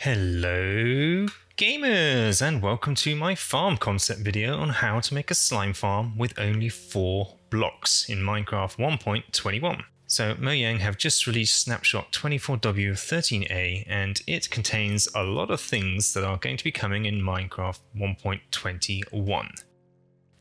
Hello gamers, and welcome to my farm concept video on how to make a slime farm with only 4 blocks in Minecraft 1.21. So Mojang have just released snapshot 24W13A, and it contains a lot of things that are going to be coming in Minecraft 1.21.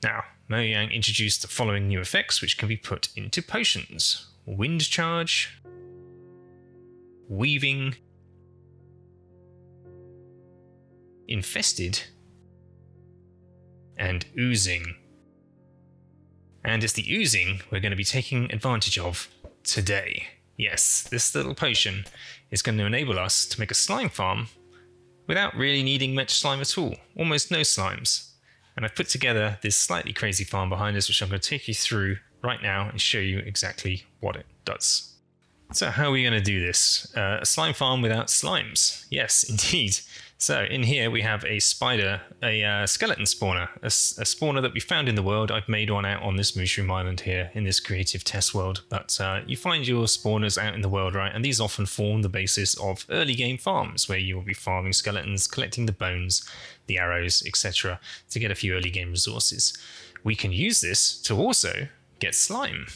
Now, Mojang introduced the following new effects which can be put into potions: wind charge, weaving, infested, and oozing. And it's the oozing we're going to be taking advantage of today. Yes, this little potion is going to enable us to make a slime farm without really needing much slime at all, almost no slimes. And I've put together this slightly crazy farm behind us, which I'm going to take you through right now and show you exactly what it does. So how are we going to do this? A slime farm without slimes. Yes, indeed. So in here we have a spider, a skeleton spawner, a spawner that we found in the world. I've made one out on this Mushroom Island here in this creative test world. But you find your spawners out in the world, right? And these often form the basis of early game farms where you will be farming skeletons, collecting the bones, the arrows, etc. to get a few early game resources. We can use this to also get slime.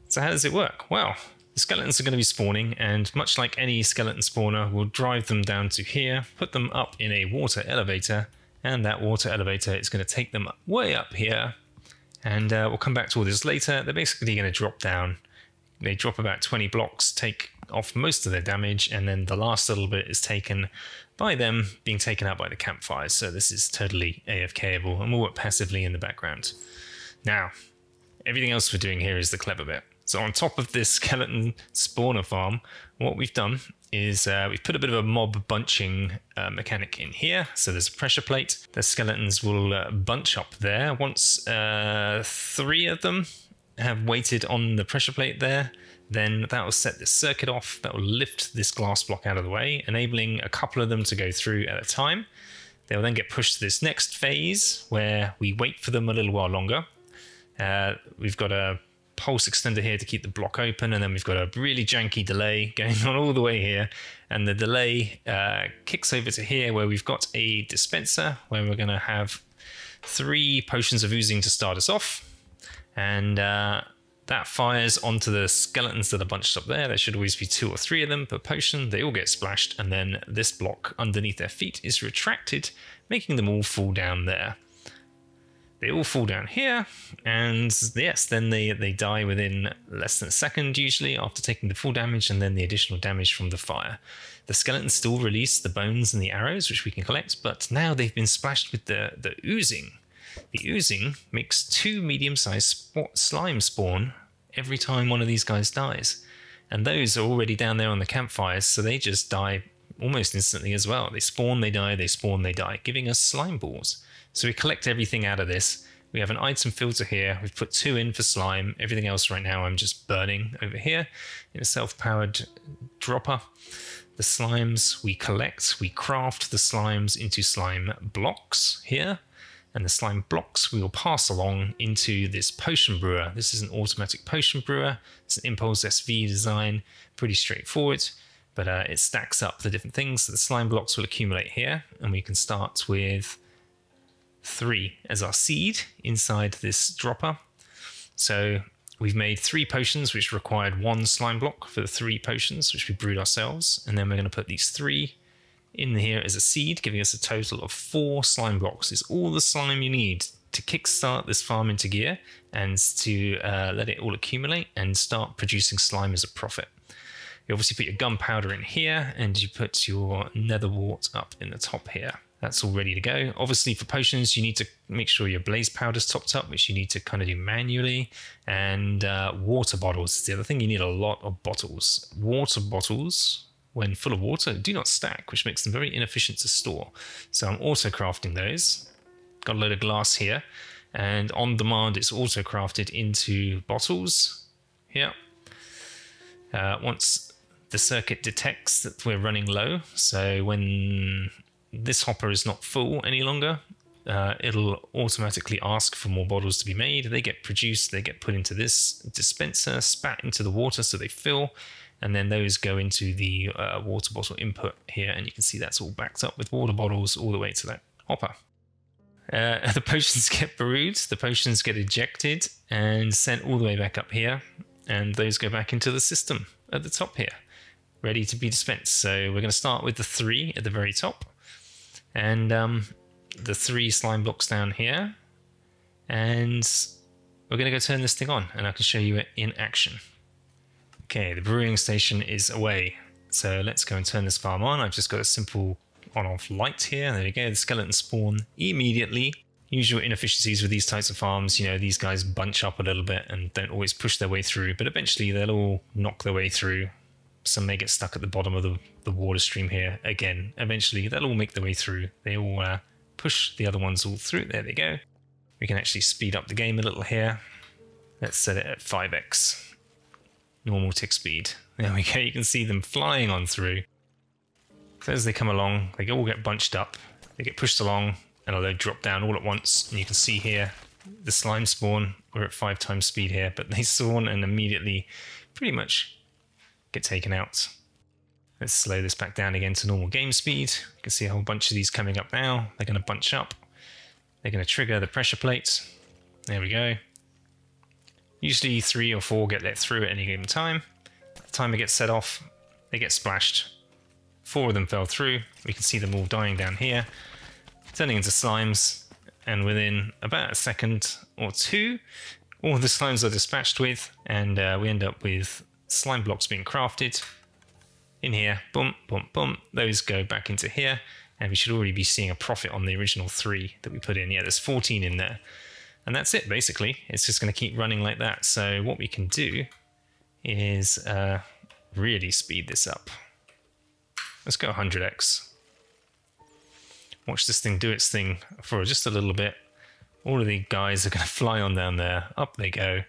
So how does it work? Well, the skeletons are going to be spawning, and much like any skeleton spawner, we'll drive them down to here, put them up in a water elevator, and that water elevator is going to take them way up here. And we'll come back to all this later. They're basically going to drop down. They drop about 20 blocks, take off most of their damage, and then the last little bit is taken by them being taken out by the campfires. So this is totally AFK-able, and we'll work passively in the background. Now, everything else we're doing here is the clever bit. So on top of this skeleton spawner farm, what we've done is we've put a bit of a mob bunching mechanic in here. So there's a pressure plate. The skeletons will bunch up there. Once 3 of them have waited on the pressure plate there, then that will set this circuit off. That will lift this glass block out of the way, enabling a couple of them to go through at a time. They will then get pushed to this next phase where we wait for them a little while longer. We've got a pulse extender here to keep the block open, and then we've got a really janky delay going on all the way here, and the delay kicks over to here where we've got a dispenser where we're going to have 3 potions of oozing to start us off, and that fires onto the skeletons that are bunched up there. There should always be 2 or 3 of them per potion. They all get splashed, and then this block underneath their feet is retracted, making them all fall down there. They all fall down here, and yes, then they die within less than a second usually after taking the full damage and then the additional damage from the fire. The skeletons still release the bones and the arrows, which we can collect, but now they've been splashed with the oozing. The oozing makes 2 medium-sized slime spawn every time one of these guys dies. And those are already down there on the campfires, so they just die almost instantly as well. They spawn, they die, they spawn, they die, giving us slime balls. So we collect everything out of this. We have an item filter here. We've put 2 in for slime. Everything else right now I'm just burning over here in a self-powered dropper. The slimes we collect. We craft the slimes into slime blocks here. And the slime blocks we will pass along into this potion brewer. This is an automatic potion brewer. It's an Impulse SV design. Pretty straightforward. But it stacks up the different things. So the slime blocks will accumulate here. And we can start with 3 as our seed inside this dropper. So we've made 3 potions which required 1 slime block for the 3 potions which we brewed ourselves, and then we're going to put these 3 in here as a seed, giving us a total of 4 slime blocks. It's all the slime you need to kickstart this farm into gear and to let it all accumulate and start producing slime as a profit. You obviously put your gunpowder in here, and you put your nether wart up in the top here. That's all ready to go. Obviously for potions, you need to make sure your blaze powder's topped up, which you need to kind of do manually. And water bottles is the other thing. You need a lot of bottles. Water bottles, when full of water, do not stack, which makes them very inefficient to store. So I'm auto crafting those. Got a load of glass here. And on demand, it's auto crafted into bottles here. Once the circuit detects that we're running low, so when this hopper is not full any longer, it'll automatically ask for more bottles to be made. They get produced, they get put into this dispenser, spat into the water so they fill, and then those go into the water bottle input here, and you can see that's all backed up with water bottles all the way to that hopper. The potions get brewed, the potions get ejected and sent all the way back up here, and those go back into the system at the top here, ready to be dispensed. So we're going to start with the 3 at the very top, and the 3 slime blocks down here, and we're going to go turn this thing on, and I can show you it in action. Okay, the brewing station is away, so let's go and turn this farm on. I've just got a simple on-off light here. There we go, the skeleton spawn immediately. Usual inefficiencies with these types of farms, you know, these guys bunch up a little bit and don't always push their way through, but eventually they'll all knock their way through. Some may get stuck at the bottom of the water stream here. Again, eventually they'll all make their way through. They all push the other ones all through. There they go. We can actually speed up the game a little here. Let's set it at 5x. Normal tick speed. There we go, you can see them flying on through. So as they come along, they all get bunched up, they get pushed along, and they drop down all at once. And you can see here, the slime spawn, we're at 5 times speed here, but they spawn and immediately pretty much get taken out. Let's slow this back down again to normal game speed. You can see a whole bunch of these coming up now. They're going to bunch up. They're going to trigger the pressure plate. There we go. Usually 3 or 4 get let through at any given time. By the time it gets set off, they get splashed. 4 of them fell through. We can see them all dying down here, turning into slimes, and within about a second or 2, all the slimes are dispatched with, and we end up with slime blocks being crafted in here. Boom, boom, boom. Those go back into here, and we should already be seeing a profit on the original 3 that we put in. Yeah, there's 14 in there. And that's it, basically. It's just going to keep running like that. So what we can do is really speed this up. Let's go 100x. Watch this thing do its thing for just a little bit. All of the guys are going to fly on down there. Up they go. They're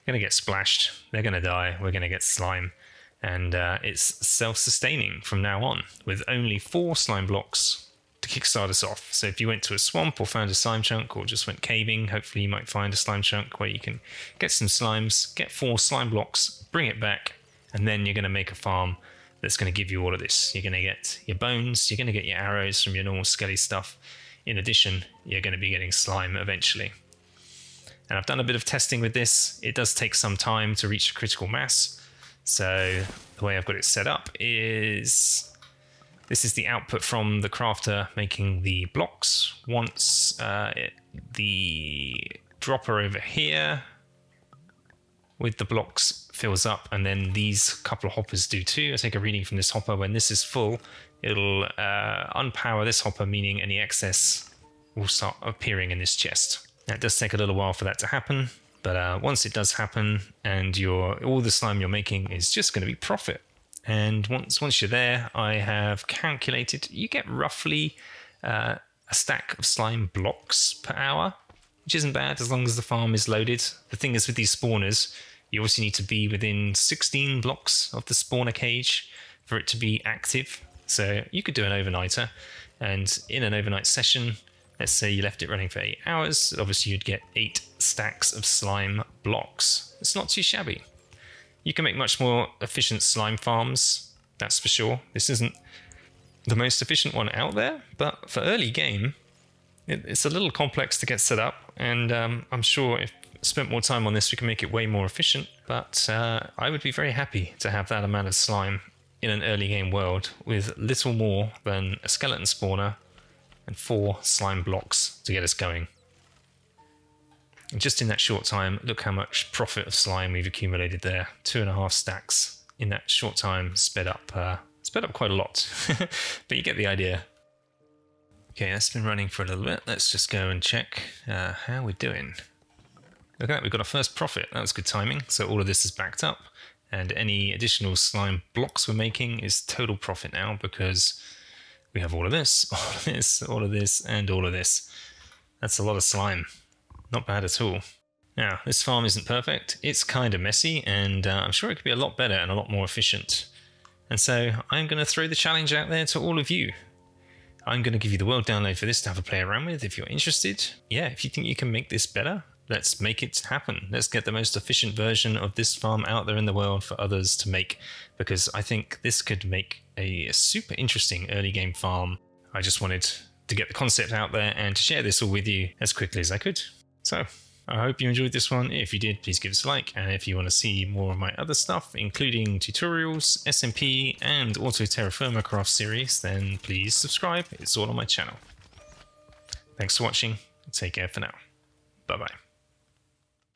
going to get splashed. They're going to die. We're going to get slime. And it's self-sustaining from now on, with only 4 slime blocks to kickstart us off. So if you went to a swamp or found a slime chunk, or just went caving, hopefully you might find a slime chunk where you can get some slimes, get 4 slime blocks, bring it back, and then you're going to make a farm that's going to give you all of this. You're going to get your bones, you're going to get your arrows from your normal skelly stuff. In addition, you're going to be getting slime eventually. And I've done a bit of testing with this. It does take some time to reach a critical mass. So the way I've got it set up is, this is the output from the crafter making the blocks. Once the dropper over here with the blocks fills up, and then these couple of hoppers do too. I take a reading from this hopper. When this is full, it'll unpower this hopper, meaning any excess will start appearing in this chest. Now, it does take a little while for that to happen, but once it does happen, and all the slime you're making is just going to be profit. And once you're there, I have calculated you get roughly a stack of slime blocks per hour, which isn't bad as long as the farm is loaded. The thing is, with these spawners, you also need to be within 16 blocks of the spawner cage for it to be active. So you could do an overnighter, and in an overnight session, let's say you left it running for 8 hours, obviously you'd get 8 stacks of slime blocks. It's not too shabby. You can make much more efficient slime farms, that's for sure. This isn't the most efficient one out there, but for early game, it's a little complex to get set up, and I'm sure if spent more time on this, we can make it way more efficient. But I would be very happy to have that amount of slime in an early game world with little more than a skeleton spawner and 4 slime blocks to get us going. And just in that short time, look how much profit of slime we've accumulated there. 2.5 stacks in that short time, sped up quite a lot. But you get the idea. Okay, that's been running for a little bit. Let's just go and check how we're doing. Look at that, we've got our first profit. That was good timing. So all of this is backed up, and any additional slime blocks we're making is total profit now, because we have all of this, all of this, all of this, and all of this. That's a lot of slime. Not bad at all. Now, this farm isn't perfect. It's kind of messy, and I'm sure it could be a lot better and a lot more efficient. And so I'm going to throw the challenge out there to all of you. I'm going to give you the world download for this to have a play around with if you're interested. Yeah, if you think you can make this better, let's make it happen. Let's get the most efficient version of this farm out there in the world for others to make, because I think this could make a super interesting early game farm. I just wanted to get the concept out there and to share this all with you as quickly as I could. So I hope you enjoyed this one. If you did, please give us a like. And if you want to see more of my other stuff, including tutorials, SMP, and Auto Terra Firma Craft series, then please subscribe. It's all on my channel. Thanks for watching. Take care for now. Bye-bye.